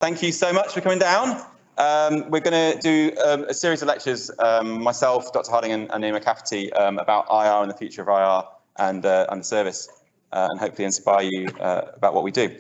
Thank you so much for coming down. We're going to do a series of lectures, myself, Dr. Harding and Nima Cafferty, about IR and the future of IR and the service, and hopefully inspire you about what we do.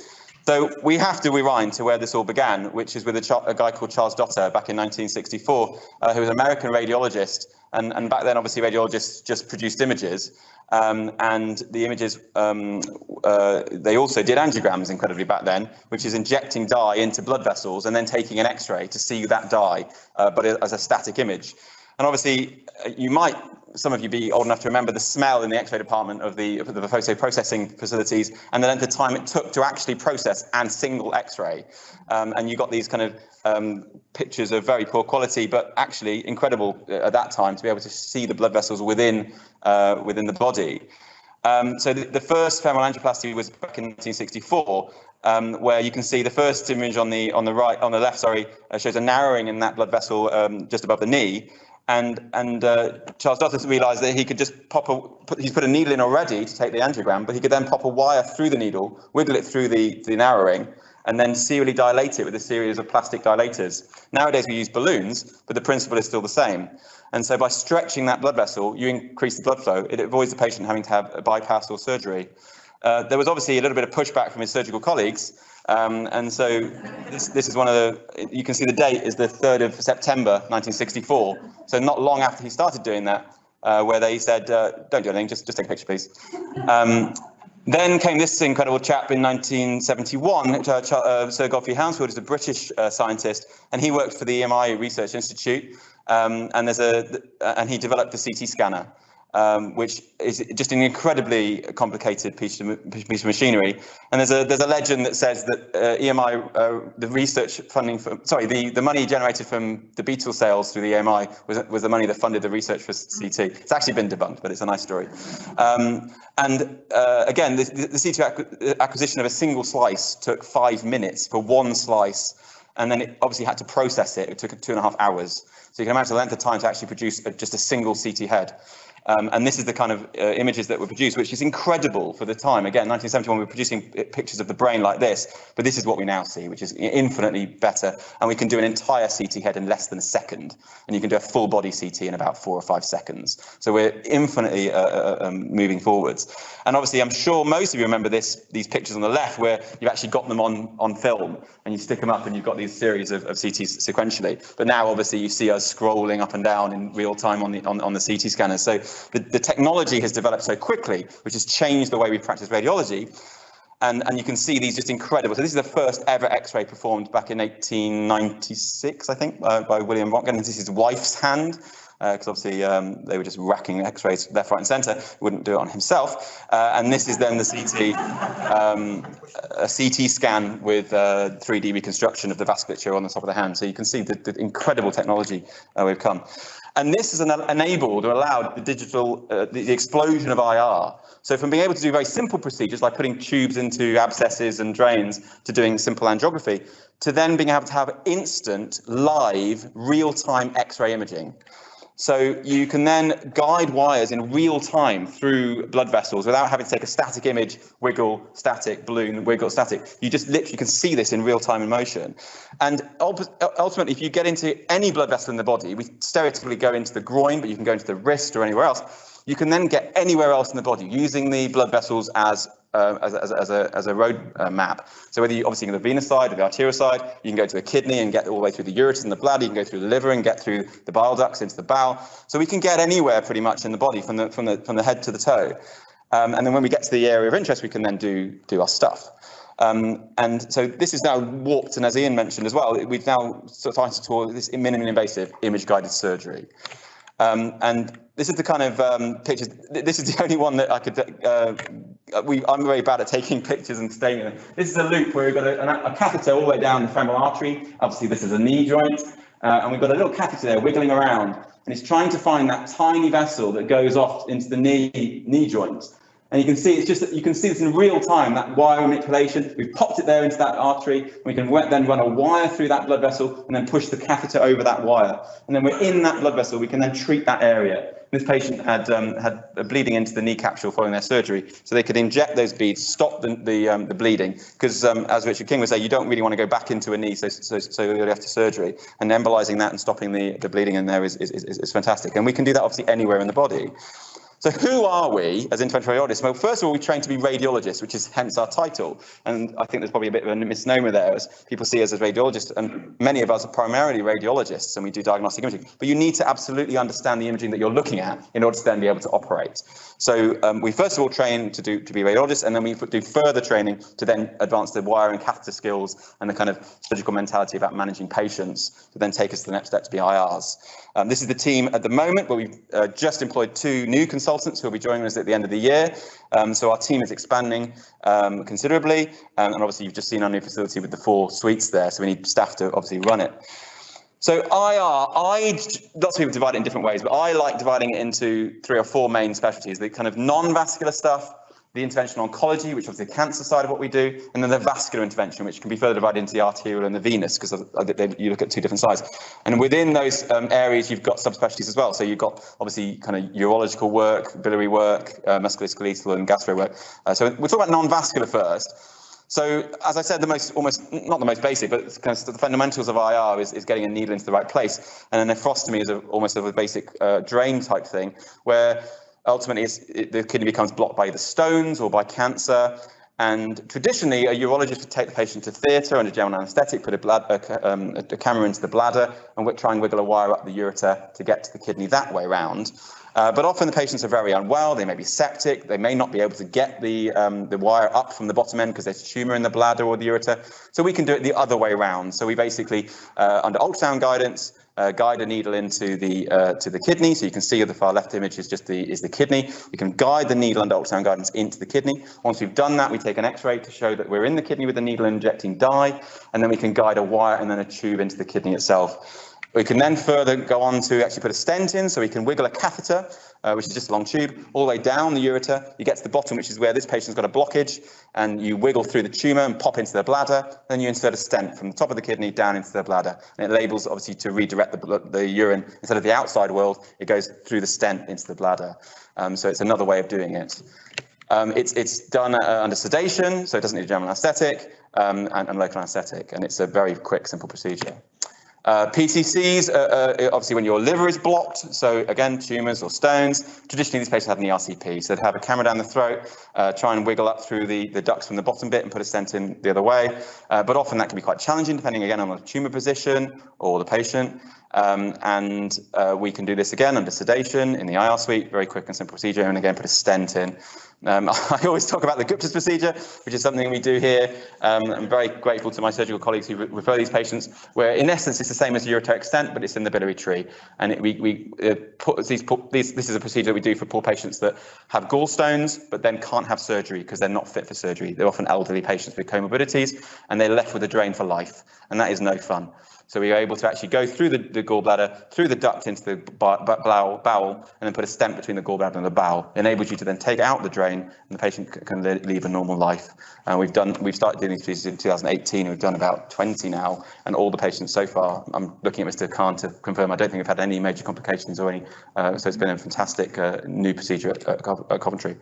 So we have to rewind to where this all began, which is with a guy called Charles Dotter back in 1964, who was an American radiologist. And back then, obviously, radiologists just produced images. And the images, they also did angiograms incredibly back then, which is injecting dye into blood vessels and then taking an X-ray to see that dye, but as a static image. And obviously, some of you be old enough to remember the smell in the X-ray department of the photo processing facilities and the length of time it took to actually process and single X-ray. And you got these kind of pictures of very poor quality, but actually incredible at that time to be able to see the blood vessels within the body. So the first femoral angioplasty was back in 1964, where you can see the first image on the left, shows a narrowing in that blood vessel just above the knee. And Charles Dotter realised that he could just he's put a needle in already to take the angiogram, but he could then pop a wire through the needle, wiggle it through the narrowing, and then serially dilate it with a series of plastic dilators. Nowadays we use balloons, but the principle is still the same. And so by stretching that blood vessel, you increase the blood flow. It avoids the patient having to have a bypass or surgery. There was obviously a little bit of pushback from his surgical colleagues. And so this is one of the, you can see the date is the 3rd of September, 1964. So not long after he started doing that, where they said, don't do anything, just take a picture, please. Then came this incredible chap in 1971, Sir Godfrey Hounsfield is a British scientist, and he worked for the EMI Research Institute, and he developed the CT scanner. Which is just an incredibly complicated piece of machinery. And there's a legend that says that EMI, the research funding the money generated from the Beatles sales through the EMI was the money that funded the research for CT. It's actually been debunked, but it's a nice story. Again, the CT acquisition of a single slice took 5 minutes for one slice, and then it obviously had to process it. It took 2.5 hours. So you can imagine the length of time to actually produce just a single CT head. And this is the kind of images that were produced, which is incredible for the time. Again, 1971, we were producing pictures of the brain like this, but this is what we now see, which is infinitely better. And we can do an entire CT head in less than a second. And you can do a full body CT in about 4 or 5 seconds. So we're infinitely moving forwards. And obviously, I'm sure most of you remember these pictures on the left, where you've actually got them on film, and you stick them up and you've got these series of CTs sequentially. But now, obviously, you see us scrolling up and down in real time on the CT scanners. So the technology has developed so quickly, which has changed the way we practice radiology. And you can see these just incredible. So this is the first ever X-ray performed back in 1896, I think, by William Röntgen. This is his wife's hand, because obviously they were just racking X-rays left, right and centre. He wouldn't do it on himself. And this is then the CT, a CT scan with 3D reconstruction of the vasculature on the top of the hand. So you can see the incredible technology we've come. And this has enabled or allowed the digital, the explosion of IR. So from being able to do very simple procedures like putting tubes into abscesses and drains to doing simple angiography, to then being able to have instant, live, real-time X-ray imaging. So you can then guide wires in real time through blood vessels without having to take a static image, wiggle, static, balloon, wiggle, static. You just literally can see this in real time in motion. And ultimately, if you get into any blood vessel in the body, we stereotypically go into the groin, but you can go into the wrist or anywhere else. You can then get anywhere else in the body using the blood vessels as a road map. So whether you obviously go to the venous side or the arterial side, you can go to the kidney and get all the way through the ureters and the bladder. You can go through the liver and get through the bile ducts into the bowel. So we can get anywhere pretty much in the body from the head to the toe. And then when we get to the area of interest, we can then do our stuff. And so this is now warped, and as Ian mentioned as well, we've now started to talk this minimally invasive image-guided surgery. And this is the kind of pictures. This is the only one that I could. I'm very bad at taking pictures and staying in them. This is a loop where we've got a catheter all the way down the femoral artery. Obviously, this is a knee joint, and we've got a little catheter there wiggling around, and it's trying to find that tiny vessel that goes off into the knee joint. And you can see you can see this in real time, that wire manipulation. We've popped it there into that artery. We can then run a wire through that blood vessel and then push the catheter over that wire. And then we're in that blood vessel. We can then treat that area. This patient had bleeding into the knee capsule following their surgery, so they could inject those beads, stop the bleeding, because as Richard King would say, you don't really want to go back into a knee, so after surgery, and embolizing that and stopping the bleeding in there is fantastic. And we can do that obviously anywhere in the body. So who are we as interventional radiologists? Well, first of all, we train to be radiologists, which is hence our title. And I think there's probably a bit of a misnomer there, as people see us as radiologists, and many of us are primarily radiologists, and we do diagnostic imaging. But you need to absolutely understand the imaging that you're looking at in order to then be able to operate. So we first of all train to be radiologists, and then we do further training to then advance the wire and catheter skills and the kind of surgical mentality about managing patients to then take us to the next step to be IRs. This is the team at the moment, where we've just employed 2 new consultants who will be joining us at the end of the year. So our team is expanding considerably, and obviously you've just seen our new facility with the 4 suites there, so we need staff to obviously run it. So lots of people divide it in different ways, but I like dividing it into 3 or 4 main specialties: the kind of non-vascular stuff, the interventional oncology, which is the cancer side of what we do, and then the vascular intervention, which can be further divided into the arterial and the venous, because you look at 2 different sides. And within those areas, you've got subspecialties as well. So you've got obviously kind of urological work, biliary work, musculoskeletal and gastro work. So we'll talk about non-vascular first. So, as I said, almost not the most basic, but kind of the fundamentals of IR is getting a needle into the right place. And a nephrostomy is almost a basic drain type thing, where ultimately the kidney becomes blocked by either stones or by cancer. And traditionally, a urologist would take the patient to theatre under general anaesthetic, put a camera into the bladder, and try and wiggle a wire up the ureter to get to the kidney that way round. But often the patients are very unwell, they may be septic, they may not be able to get the wire up from the bottom end because there's a tumour in the bladder or the ureter. So we can do it the other way round. So we basically, under ultrasound guidance, guide a needle into the kidney. So you can see the far left image is the kidney. We can guide the needle under ultrasound guidance into the kidney. Once we've done that, we take an X-ray to show that we're in the kidney with the needle injecting dye, and then we can guide a wire and then a tube into the kidney itself. We can then further go on to actually put a stent in, so we can wiggle a catheter, which is just a long tube, all the way down the ureter. You get to the bottom, which is where this patient's got a blockage, and you wiggle through the tumour and pop into the bladder. Then you insert a stent from the top of the kidney down into the bladder. And it labels, obviously, to redirect the urine. Instead of the outside world, it goes through the stent into the bladder. So it's another way of doing it. It's done under sedation, so it doesn't need a general anaesthetic and local anaesthetic, and it's a very quick, simple procedure. PCCs, obviously when your liver is blocked, so again, tumours or stones. Traditionally, these patients have an ERCP, so they'd have a camera down the throat, try and wiggle up through the ducts from the bottom bit and put a stent in the other way. But often that can be quite challenging, depending again on the tumour position or the patient. We can do this again under sedation in the IR suite, very quick and simple procedure, and again, put a stent in. I always talk about the Gupta's procedure, which is something we do here. I'm very grateful to my surgical colleagues who refer these patients, where in essence it's the same as a ureteric stent, but it's in the biliary tree. And this is a procedure that we do for poor patients that have gallstones, but then can't have surgery because they're not fit for surgery. They're often elderly patients with comorbidities, and they're left with a drain for life, and that is no fun. So we are able to actually go through the gallbladder, through the duct into the bowel, and then put a stent between the gallbladder and the bowel. It enables you to then take out the drain, and the patient can leave a normal life. And we've started doing these procedures in 2018, and we've done about 20 now, and all the patients so far, I'm looking at Mr. Khan to confirm, I don't think we've had any major complications or any, so it's been a fantastic new procedure at Coventry.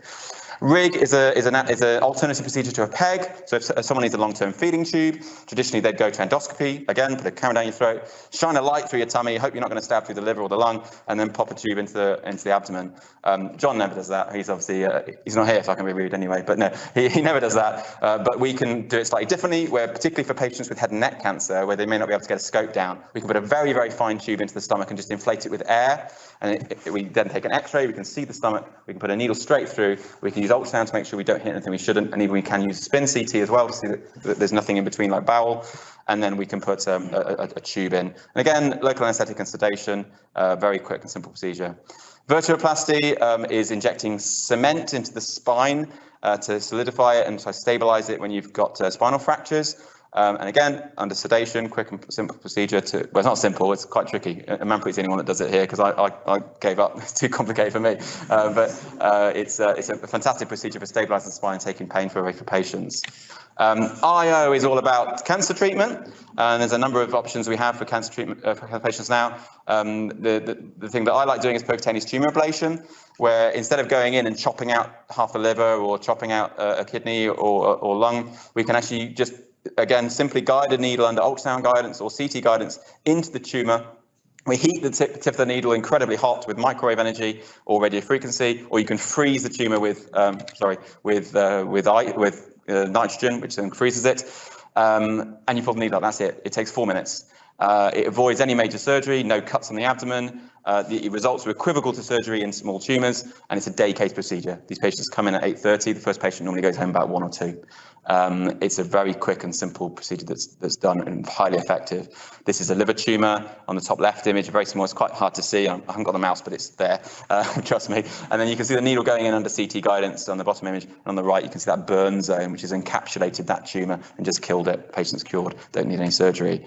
RIG is an alternative procedure to a PEG. So if someone needs a long-term feeding tube, traditionally they'd go to endoscopy, again, put a camera down your throat, shine a light through your tummy, hope you're not going to stab through the liver or the lung, and then pop a tube into the abdomen. John never does that. He's obviously, he's not here, so I can be rude anyway, but no, he never does that. But we can do it slightly differently, where particularly for patients with head and neck cancer, where they may not be able to get a scope down, we can put a very, very fine tube into the stomach and just inflate it with air. And we then take an X-ray, we can see the stomach, we can put a needle straight through, we can use ultrasound to make sure we don't hit anything we shouldn't, and even we can use spin CT as well to see that there's nothing in between like bowel, and then we can put a tube in. And again, local anaesthetic and sedation, very quick and simple procedure. Vertebroplasty is injecting cement into the spine to solidify it and to stabilize it when you've got spinal fractures. And again, under sedation, quick and simple procedure to, well, it's not simple, it's quite tricky. Manpreet's the only one that does it here because I gave up. It's too complicated for me. But it's a fantastic procedure for stabilising the spine and taking pain away for patients. IO is all about cancer treatment, and there's a number of options we have for cancer treatment for patients now. The thing that I like doing is percutaneous tumour ablation, where instead of going in and chopping out half the liver or chopping out a kidney or lung, we can actually just, again, simply guide a needle under ultrasound guidance or CT guidance into the tumour. We heat the tip of the needle incredibly hot with microwave energy or radio frequency, or you can freeze the tumour with nitrogen, which then freezes it, and you pull the needle out. That's it. It takes 4 minutes. It avoids any major surgery, no cuts on the abdomen. The results are equivocal to surgery in small tumours, and it's a day case procedure. These patients come in at 8:30. The first patient normally goes home about 1 or 2. It's a very quick and simple procedure that's done and highly effective. This is a liver tumour on the top left image, very small. It's quite hard to see. I haven't got the mouse, but it's there, trust me. And then you can see the needle going in under CT guidance on the bottom image. And on the right, you can see that burn zone, which has encapsulated that tumour and just killed it. Patient's cured, don't need any surgery.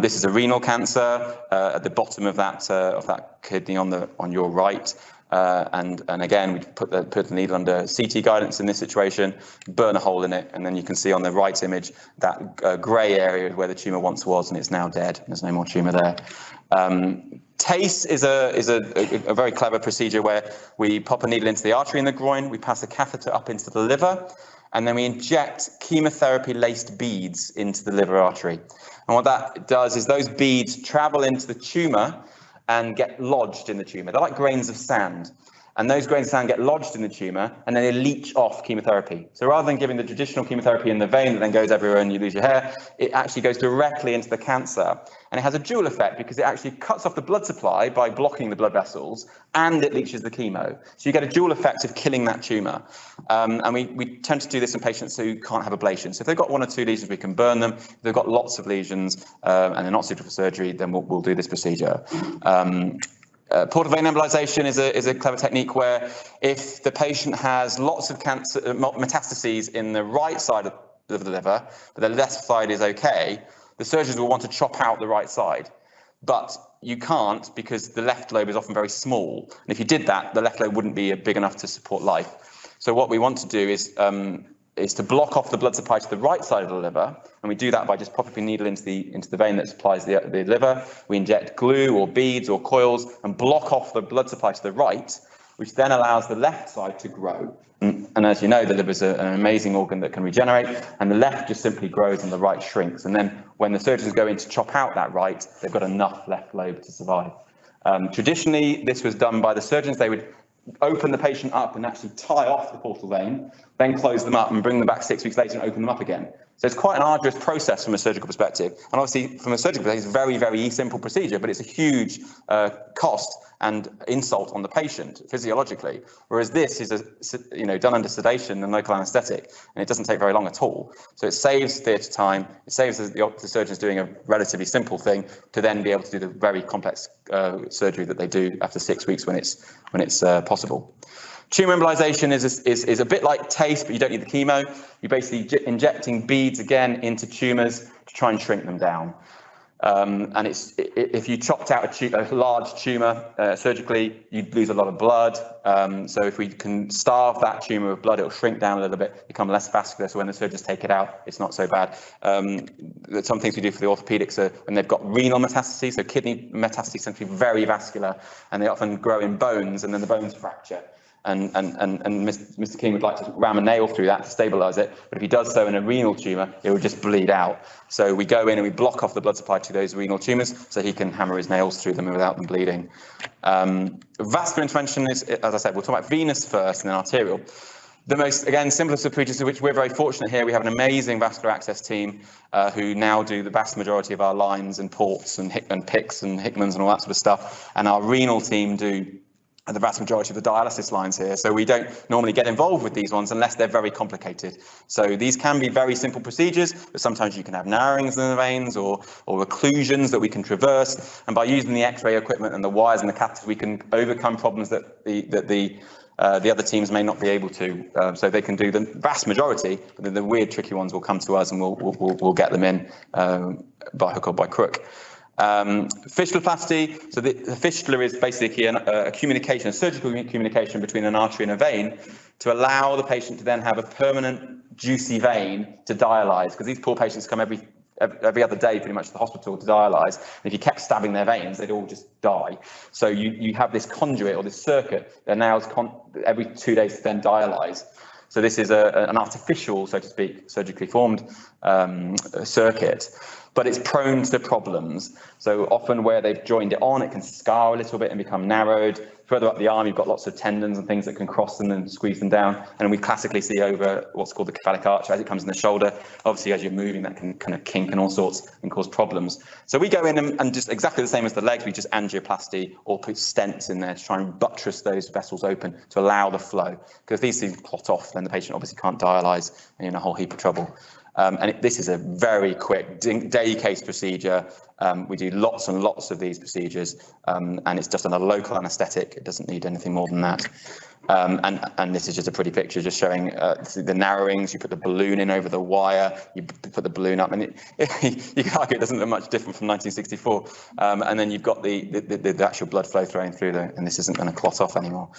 This is a renal cancer at the bottom of that kidney on your right. And again, we put the needle under CT guidance in this situation, burn a hole in it, and then you can see on the right image that grey area where the tumour once was, and it's now dead. There's no more tumour there. TACE is a very clever procedure where we pop a needle into the artery in the groin, we pass a catheter up into the liver, and then we inject chemotherapy-laced beads into the liver artery. And what that does is those beads travel into the tumour and get lodged in the tumour. They're like grains of sand. And those grains of sand get lodged in the tumour, and then they leach off chemotherapy. So rather than giving the traditional chemotherapy in the vein that then goes everywhere and you lose your hair, it actually goes directly into the cancer. And it has a dual effect because it actually cuts off the blood supply by blocking the blood vessels, and it leaches the chemo. So you get a dual effect of killing that tumour. And we tend to do this in patients who can't have ablation. So if they've got 1 or 2 lesions, we can burn them. If they've got lots of lesions and they're not suitable for surgery, then we'll do this procedure. Portal vein embolization is a clever technique where if the patient has lots of cancer metastases in the right side of the liver, but the left side is okay, the surgeons will want to chop out the right side. But you can't because the left lobe is often very small. And if you did that, the left lobe wouldn't be big enough to support life. So what we want to do is to block off the blood supply to the right side of the liver, and we do that by just popping a needle into the vein that supplies the liver. We inject glue or beads or coils and block off the blood supply to the right, which then allows the left side to grow. And as you know, the liver is an amazing organ that can regenerate, and the left just simply grows and the right shrinks. And then when the surgeons go in to chop out that right, they've got enough left lobe to survive. Traditionally, this was done by the surgeons. They would open the patient up and actually tie off the portal vein, then close them up and bring them back 6 weeks later and open them up again. So it's quite an arduous process from a surgical perspective. And obviously, from a surgical perspective, it's a very, very simple procedure, but it's a huge cost and insult on the patient physiologically. Whereas this is done under sedation and local anaesthetic, and it doesn't take very long at all. So it saves theatre time. It saves the surgeons doing a relatively simple thing to then be able to do the very complex surgery that they do after 6 weeks when it's possible. Tumour embolization is a bit like TACE, but you don't need the chemo. You're basically injecting beads again into tumours to try and shrink them down. And if you chopped out a large tumour surgically, you'd lose a lot of blood. So if we can starve that tumour of blood, it'll shrink down a little bit, become less vascular. So when the surgeons take it out, it's not so bad. Some things we do for the orthopedics are when they've got renal metastases, so kidney metastases tend to be very vascular, and they often grow in bones, and then the bones fracture. And Mr. King would like to ram a nail through that to stabilise it, but if he does so in a renal tumour, it would just bleed out. So we go in and we block off the blood supply to those renal tumours so he can hammer his nails through them without them bleeding. Vascular intervention is, as I said, we'll talk about venous first and then arterial. The most, again, simplest of procedures, which we're very fortunate here, we have an amazing vascular access team who now do the vast majority of our lines and ports and PICs and Hickmans and all that sort of stuff, and our renal team do the vast majority of the dialysis lines here. So we don't normally get involved with these ones unless they're very complicated. So these can be very simple procedures, but sometimes you can have narrowings in the veins or occlusions that we can traverse. And by using the X-ray equipment and the wires and the catheters, we can overcome problems that the other teams may not be able to. So they can do the vast majority, but the weird, tricky ones will come to us, and we'll get them in by hook or by crook. Fistuloplasty, so the fistula is basically a communication, a surgical communication between an artery and a vein to allow the patient to then have a permanent juicy vein to dialyse, because these poor patients come every other day pretty much to the hospital to dialyse, and if you kept stabbing their veins, they'd all just die. So you have this conduit or this circuit that allows every 2 days to then dialyse. So this is an artificial, so to speak, surgically formed circuit, but it's prone to problems. So often where they've joined it on, it can scar a little bit and become narrowed. Further up the arm, you've got lots of tendons and things that can cross them and squeeze them down. And we classically see over what's called the cephalic arch as it comes in the shoulder. Obviously, as you're moving, that can kind of kink and all sorts and cause problems. So we go in and just exactly the same as the legs, we just angioplasty or put stents in there to try and buttress those vessels open to allow the flow. Because if these things clot off, then the patient obviously can't dialyse and you're in a whole heap of trouble. This is a very quick day case procedure. We do lots and lots of these procedures, and it's just on a local anaesthetic. It doesn't need anything more than that. And this is just a pretty picture just showing the narrowings. You put the balloon in over the wire, you put the balloon up, and you can argue it doesn't look much different from 1964. And then you've got the actual blood flow flowing through there, and this isn't going to clot off anymore.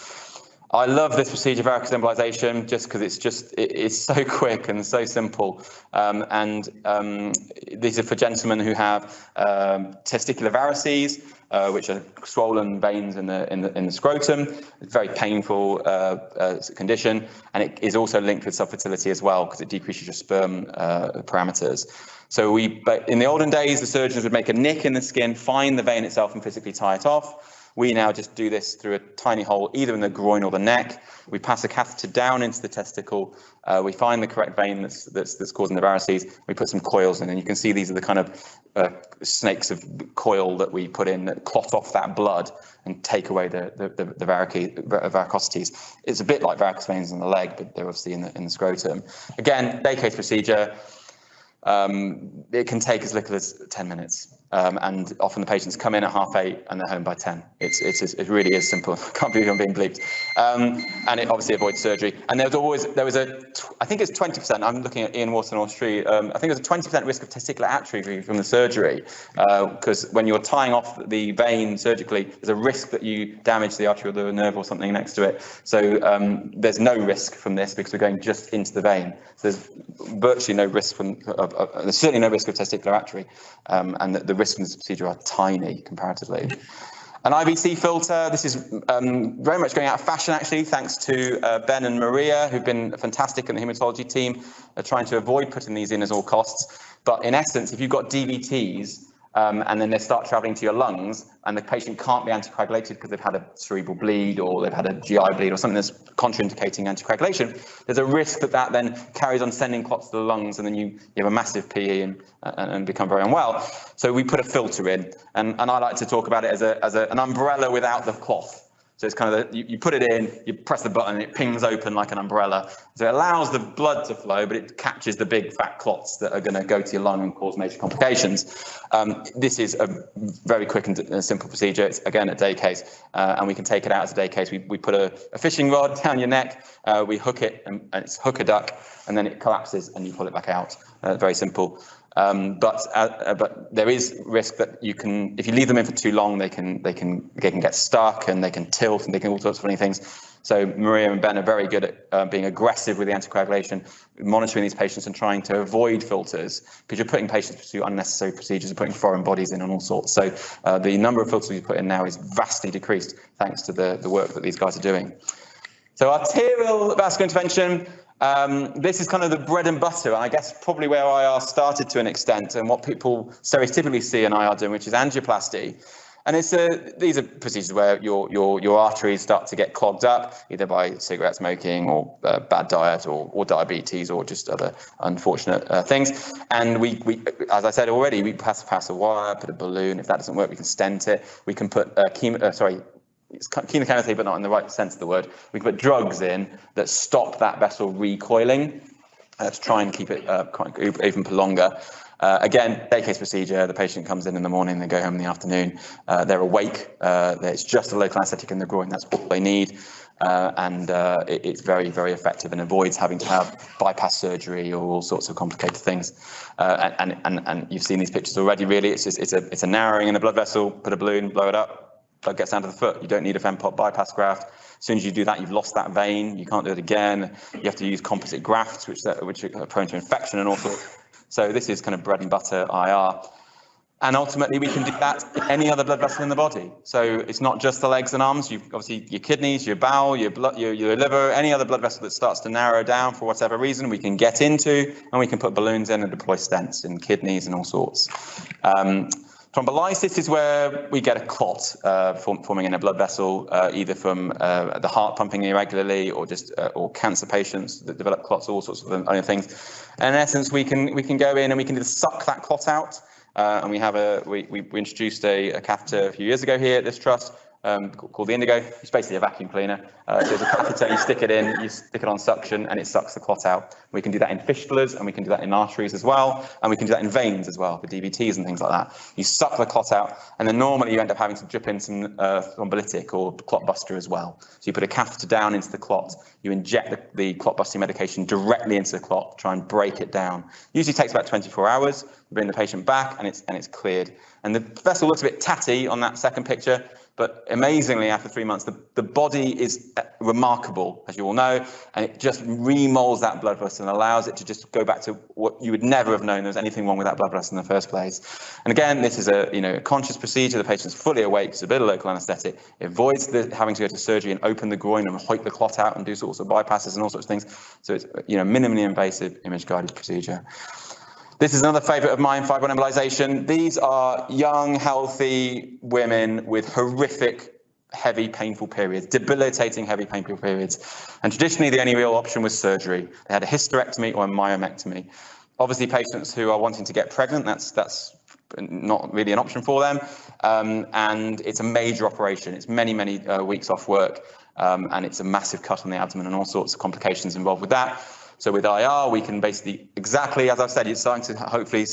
I love this procedure, varicose embolization, just because it's so quick and so simple. These are for gentlemen who have testicular varices, which are swollen veins in the scrotum. It's a very painful condition, and it is also linked with subfertility as well, because it decreases your sperm parameters. So in the olden days, the surgeons would make a nick in the skin, find the vein itself, and physically tie it off. We now just do this through a tiny hole, either in the groin or the neck. We pass a catheter down into the testicle. We find the correct vein that's causing the varices. We put some coils in, and you can see these are the kind of snakes of coil that we put in that clot off that blood and take away the varicosities. It's a bit like varicose veins in the leg, but they're obviously in the scrotum. Again, day case procedure. It can take as little as 10 minutes. And often the patients come in at 8:30 and they're home by 10. It really is simple. I can't believe I'm being bleeped. And it obviously avoids surgery. And I think it's 20%. I'm looking at Ian Wharton, Street. I think there's a 20% risk of testicular atrophy from the surgery, because when you're tying off the vein surgically, there's a risk that you damage the arterial nerve or something next to it. So there's no risk from this because we're going just into the vein. So there's virtually no risk there's certainly no risk of testicular atrophy, and the risks from this procedure are tiny comparatively. An IVC filter, this is very much going out of fashion actually, thanks to Ben and Maria, who've been fantastic in the haematology team, trying to avoid putting these in at all costs. But in essence, if you've got DVTs, and then they start travelling to your lungs, and the patient can't be anticoagulated because they've had a cerebral bleed or they've had a GI bleed or something that's contraindicating anticoagulation, there's a risk that then carries on sending clots to the lungs, and then you have a massive PE and become very unwell. So we put a filter in, and I like to talk about it as an umbrella without the cloth. So it's kind of you put it in, you press the button, and it pings open like an umbrella. So it allows the blood to flow, but it catches the big fat clots that are going to go to your lung and cause major complications. This is a very quick and simple procedure. It's again a day case, and we can take it out as a day case. We put a fishing rod down your neck, we hook it, and it's hook a duck, and then it collapses, and you pull it back out. Very simple. But there is risk that if you leave them in for too long, they can get stuck, and they can tilt, and they can all sorts of funny things. So Maria and Ben are very good at being aggressive with the anticoagulation, monitoring these patients and trying to avoid filters, because you're putting patients through unnecessary procedures, you're putting foreign bodies in and all sorts. So the number of filters you put in now is vastly decreased thanks to the work that these guys are doing. So arterial vascular intervention. This is kind of the bread and butter, and I guess probably where IR started to an extent, and what people stereotypically see in IR doing, which is angioplasty. And these are procedures where your arteries start to get clogged up, either by cigarette smoking or bad diet or diabetes or just other unfortunate things. And we, as I said already, we pass a wire, put a balloon. If that doesn't work, we can stent it. We can put it's chemotherapy, but not in the right sense of the word. We can put drugs in that stop that vessel recoiling to try and keep it even for longer. Again, day case procedure. The patient comes in the morning, they go home in the afternoon. They're awake. It's just a local anesthetic in the groin. That's all they need. It's very, very effective and avoids having to have bypass surgery or all sorts of complicated things. And you've seen these pictures already. Really, it's a narrowing in a blood vessel. Put a balloon, blow it up, blood gets down to the foot. You don't need a FEMPOP bypass graft. As soon as you do that, you've lost that vein. You can't do it again. You have to use composite grafts, which are prone to infection and all sorts. So this is kind of bread and butter IR. And ultimately, we can do that in any other blood vessel in the body. So it's not just the legs and arms. You've obviously your kidneys, your bowel, your blood, your liver, any other blood vessel that starts to narrow down for whatever reason, we can get into, and we can put balloons in and deploy stents in kidneys and all sorts. Thrombolysis is where we get a clot forming in a blood vessel, either from the heart pumping irregularly, or just or cancer patients that develop clots, all sorts of other things. And in essence, we can go in and we can just suck that clot out. And we have we introduced a catheter a few years ago here at this trust called the Indigo. It's basically a vacuum cleaner. So there's a catheter, you stick it in, you stick it on suction, and it sucks the clot out. We can do that in fistulas, and we can do that in arteries as well, and we can do that in veins as well, for DVTs and things like that. You suck the clot out, and then normally you end up having to drip in some thrombolytic or clot buster as well. So you put a catheter down into the clot, you inject the clot busting medication directly into the clot, try and break it down. Usually takes about 24 hours. We bring the patient back, and it's cleared. And the vessel looks a bit tatty on that second picture, but amazingly, after 3 months, the body is remarkable, as you all know, and it just remolds that blood vessel and allows it to just go back to what you would never have known there was anything wrong with that blood vessel in the first place. And again, this is a conscious procedure. The patient's fully awake. It's a bit of local anaesthetic. It avoids having to go to surgery and open the groin and hoik the clot out and do sorts of bypasses and all sorts of things. So it's minimally invasive image-guided procedure. This is another favourite of mine, fibrin embolization. These are young, healthy women with horrific, heavy, painful periods, debilitating, heavy, painful periods. And traditionally, the only real option was surgery. They had a hysterectomy or a myomectomy. Obviously, patients who are wanting to get pregnant, that's not really an option for them. And it's a major operation. It's many, many weeks off work. And it's a massive cut on the abdomen and all sorts of complications involved with that. So with IR, we can basically, exactly as I've said, it's starting to hopefully,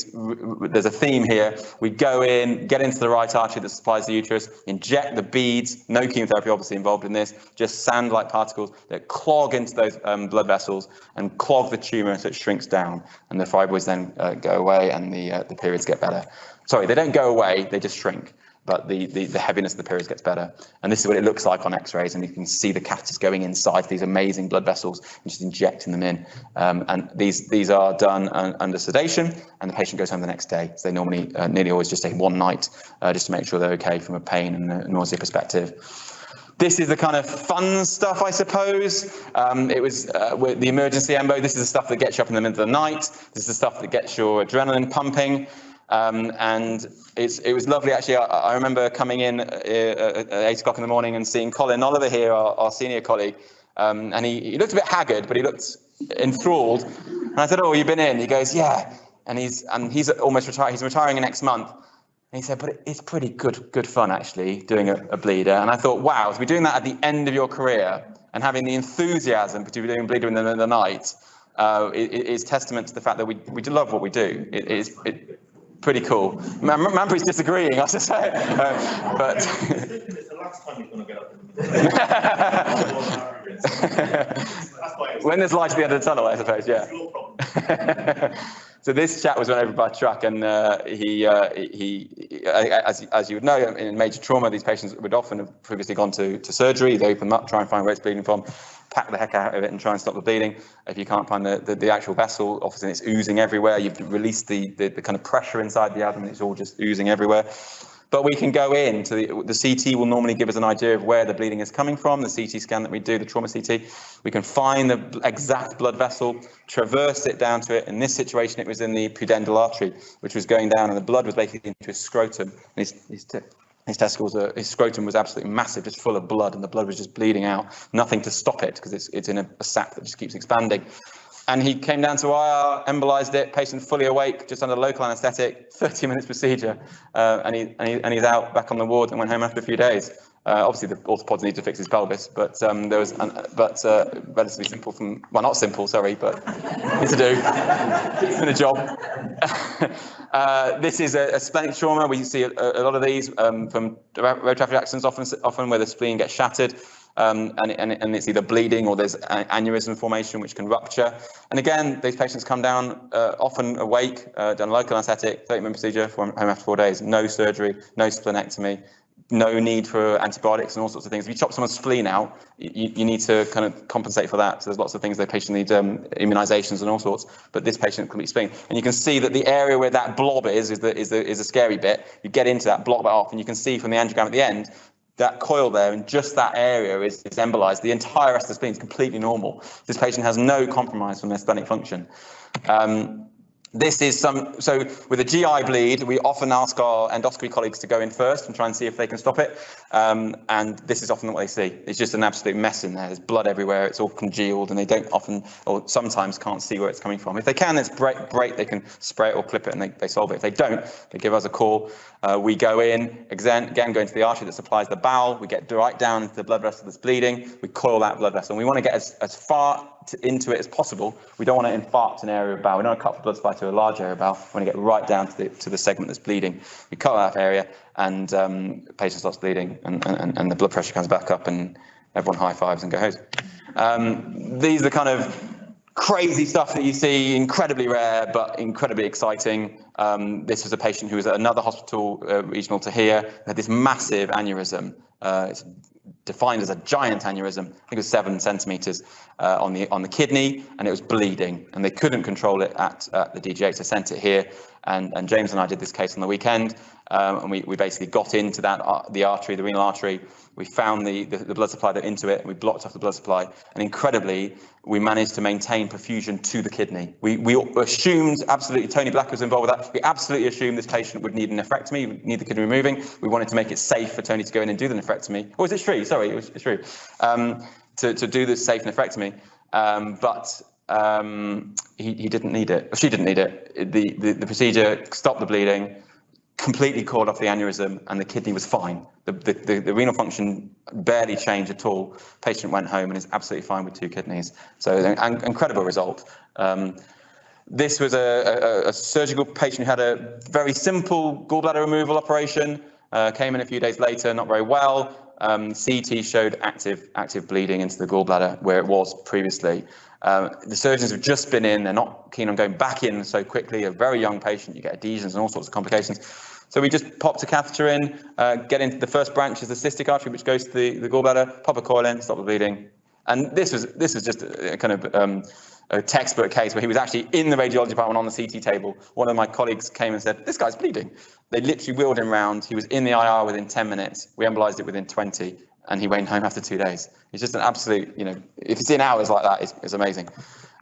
there's a theme here. We go in, get into the right artery that supplies the uterus, inject the beads, no chemotherapy obviously involved in this, just sand-like particles that clog into those blood vessels and clog the tumour so it shrinks down. And the fibroids then go away and the periods get better. Sorry, they don't go away, they just shrink. But the heaviness of the periods gets better. And this is what it looks like on x-rays, and you can see the catheters going inside these amazing blood vessels and just injecting them in. And these are done under sedation, and the patient goes home the next day. So they normally nearly always just take one night just to make sure they're okay from a pain and a nausea perspective. This is the kind of fun stuff, I suppose. It was with the emergency embo. This is the stuff that gets you up in the middle of the night. This is the stuff that gets your adrenaline pumping. And it was lovely, actually. I remember coming in at 8 o'clock in the morning and seeing Colin Oliver here, our senior colleague, and he looked a bit haggard, but he looked enthralled. And I said, "Oh, you've been in?" He goes, "Yeah." And he's almost retired. He's retiring next month. And he said, "But it's pretty good fun, actually, doing a bleeder." And I thought, wow, to be doing that at the end of your career and having the enthusiasm to be doing a bleeder in the middle of the night is testament to the fact that we love what we do. It's pretty cool. Manpreet's disagreeing, I suspect. But it's the last time you're going to get up in the when there's light at the end of the tunnel, I suppose, yeah. So this chap was run over by a truck, and he as you would know, in major trauma, these patients would often have previously gone to surgery. They open them up, try and find where it's bleeding from, pack the heck out of it and try and stop the bleeding. If you can't find the actual vessel, often it's oozing everywhere. You've released the kind of pressure inside the abdomen, it's all just oozing everywhere. But we can go in to the CT will normally give us an idea of where the bleeding is coming from. The CT scan that we do, the trauma CT, we can find the exact blood vessel, traverse it down to it. In this situation, it was in the pudendal artery, which was going down, and the blood was basically into his scrotum. And his testicles, his scrotum was absolutely massive, just full of blood, and the blood was just bleeding out. Nothing to stop it because it's in a sac that just keeps expanding. And he came down to IR, embolized it, patient fully awake, just under local anaesthetic, 30 minutes procedure, and he's out back on the ward and went home after a few days. Obviously, the orthopods need to fix his pelvis, but there was, relatively simple from, well, not simple, sorry, but it's to do. It's been a job. This is a splenic trauma. We see a lot of these from road traffic accidents, often where the spleen gets shattered. And it's either bleeding or there's aneurysm formation which can rupture. And again, these patients come down often awake, done local anaesthetic, 30-minute procedure, home after 4 days, no surgery, no splenectomy, no need for antibiotics and all sorts of things. If you chop someone's spleen out, you need to kind of compensate for that. So there's lots of things the patient needs, immunisations and all sorts. But this patient complete spleen, and you can see that the area where that blob is a scary bit. You get into that, block that off, and you can see from the angiogram at the end that coil there, and just that area is embolized. The entire rest of the spleen is completely normal. This patient has no compromise from their splenic function. This is so with a GI bleed, we often ask our endoscopy colleagues to go in first and try and see if they can stop it. And this is often what they see. It's just an absolute mess in there. There's blood everywhere. It's all congealed, and they don't often, or sometimes can't see where it's coming from. If they can, it's great. They can spray it or clip it, and they solve it. If they don't, they give us a call. We go in, again, go into the artery that supplies the bowel. We get right down into the blood vessel that's bleeding. We coil that blood vessel. And we want to get as far into it as possible. We don't want to infarct an area of bowel. We don't want to cut the blood supply to a large area of bowel. We want to get right down to the segment that's bleeding. We cut that area, and the patient stops bleeding, and the blood pressure comes back up, and everyone high fives and goes. These are the kind of crazy stuff that you see, incredibly rare but incredibly exciting. This was a patient who was at another hospital, regional to here, had this massive aneurysm. It's defined as a giant aneurysm. I think it was 7 centimeters on the kidney, and it was bleeding, and they couldn't control it at the DGH. They sent it here, and James and I did this case on the weekend, and we basically got into that the artery, the renal artery. We found the blood supply into it, and we blocked off the blood supply, and incredibly, we managed to maintain perfusion to the kidney. We assumed, absolutely, Tony Black was involved with that. We absolutely assumed this patient would need a nephrectomy, would need the kidney removing. We wanted to make it safe for Tony to go in and do the nephrectomy. Or was it Shri? Sorry, it was Shri. To do this safe nephrectomy. But he didn't need it. Or she didn't need it. The procedure stopped the bleeding, completely corded off the aneurysm, and the kidney was fine. The renal function barely changed at all. Patient went home and is absolutely fine with 2 kidneys. So an incredible result. This was a surgical patient who had a very simple gallbladder removal operation, came in a few days later, not very well. CT showed active bleeding into the gallbladder where it was previously. The surgeons have just been in, they're not keen on going back in so quickly. A very young patient, you get adhesions and all sorts of complications. So we just popped a catheter in, get into the first branch is the cystic artery, which goes to the gallbladder, pop a coil in, stop the bleeding. And this was just a kind of a textbook case where he was actually in the radiology department on the CT table. One of my colleagues came and said, "This guy's bleeding." They literally wheeled him round. He was in the IR within 10 minutes. We embolized it within 20, and he went home after 2 days. It's just an absolute, if it's in hours like that, it's amazing.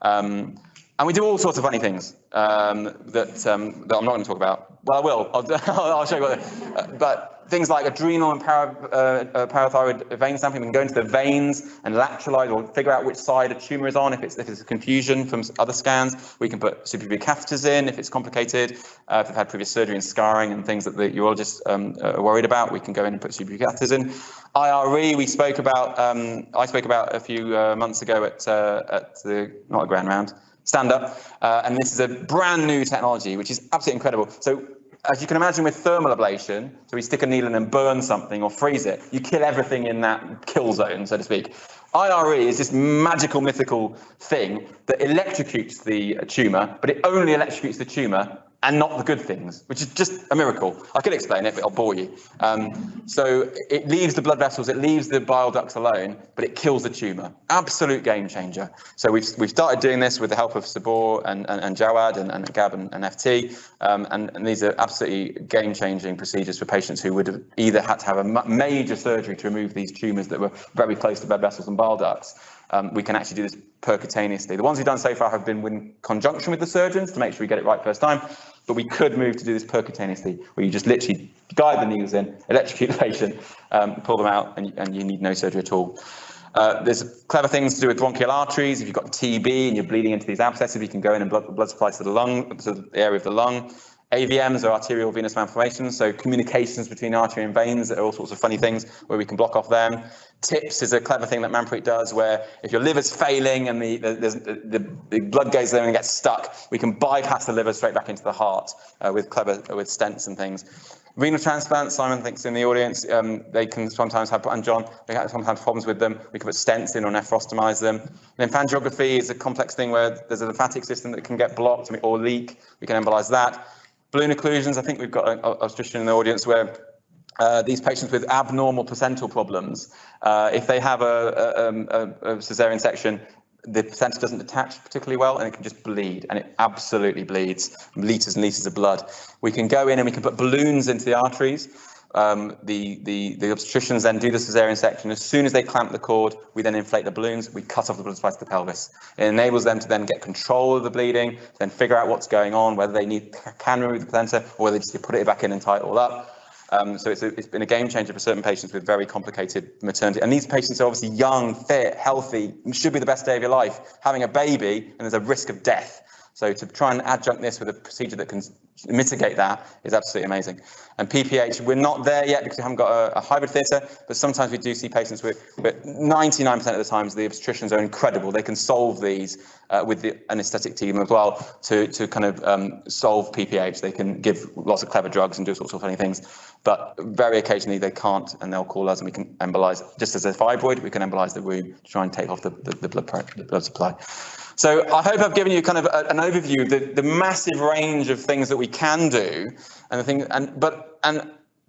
And we do all sorts of funny things that I'm not going to talk about. Well, I will. I'll show you what. But things like adrenal and parathyroid vein sampling, we can go into the veins and lateralize or figure out which side a tumour is on. If it's a confusion from other scans, we can put suprapubic catheters in if it's complicated. If they've had previous surgery and scarring and things that the urologists are worried about, we can go in and put suprapubic catheters in. IRE, we spoke about. I spoke about a few months ago at the not a grand round. Stand up, and this is a brand new technology, which is absolutely incredible. So, as you can imagine with thermal ablation, so we stick a needle in and burn something or freeze it, you kill everything in that kill zone, so to speak. IRE is this magical, mythical thing that electrocutes the tumour, but it only electrocutes the tumour and not the good things, which is just a miracle. I could explain it, but I'll bore you. So it leaves the blood vessels, it leaves the bile ducts alone, but it kills the tumour. Absolute game changer. So we've started doing this with the help of Sabor and Jawad and Gab and FT, and these are absolutely game-changing procedures for patients who would have either had to have a major surgery to remove these tumours that were very close to blood vessels and bile ducts. We can actually do this percutaneously. The ones we've done so far have been in conjunction with the surgeons to make sure we get it right first time, but we could move to do this percutaneously, where you just literally guide the needles in, electrocute the patient, pull them out, and you need no surgery at all. There's clever things to do with bronchial arteries. If you've got TB and you're bleeding into these abscesses, you can go in and blood supply to the lung, to the area of the lung. AVMs are arterial venous malformations, so communications between artery and veins are all sorts of funny things where we can block off them. TIPS is a clever thing that Manpreet does, where if your liver's failing and the blood goes there and gets stuck, we can bypass the liver straight back into the heart with stents and things. Renal transplants, Simon thinks in the audience, they can sometimes have, and John, they sometimes have problems with them. We can put stents in or nephrostomize them. Lymphangiography is a complex thing where there's a lymphatic system that can get blocked or leak. We can embolize that. Balloon occlusions, I think we've got an obstetrician in the audience where these patients with abnormal placental problems, if they have a cesarean section, the placenta doesn't attach particularly well and it can just bleed, and it absolutely bleeds, litres and litres of blood. We can go in and we can put balloons into the arteries. The obstetricians then do the cesarean section. As soon as they clamp the cord, we then inflate the balloons, we cut off the blood supply to the pelvis. It enables them to then get control of the bleeding, then figure out what's going on, whether they can remove the placenta or whether they just put it back in and tie it all up. So it's been a game changer for certain patients with very complicated maternity. And these patients are obviously young, fit, healthy, should be the best day of your life, having a baby, and there's a risk of death. So to try and adjunct this with a procedure that can mitigate that is absolutely amazing. And PPH, we're not there yet because we haven't got a hybrid theatre, but sometimes we do see patients with 99% of the times the obstetricians are incredible. They can solve these with the anaesthetic team as well to kind of solve PPH. They can give lots of clever drugs and do sorts of funny things, but very occasionally they can't, and they'll call us and we can embolize. Just as a fibroid, we can embolize the womb to try and take off the blood supply. So I hope I've given you kind of an overview of the massive range of things that we can do, and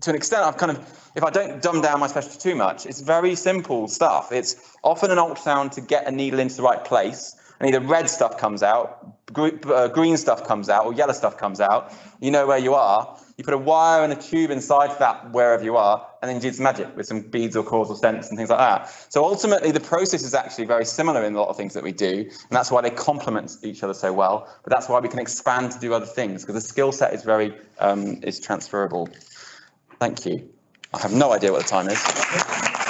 to an extent, I've kind of, if I don't dumb down my specialty too much, it's very simple stuff. It's often an ultrasound to get a needle into the right place, and either red stuff comes out, green stuff comes out, or yellow stuff comes out. You know where you are. You put a wire and a tube inside that wherever you are, and then you do some magic with some beads or cords or stents and things like that. So ultimately, the process is actually very similar in a lot of things that we do, and that's why they complement each other so well. But that's why we can expand to do other things, because the skill set is very is transferable. Thank you. I have no idea what the time is.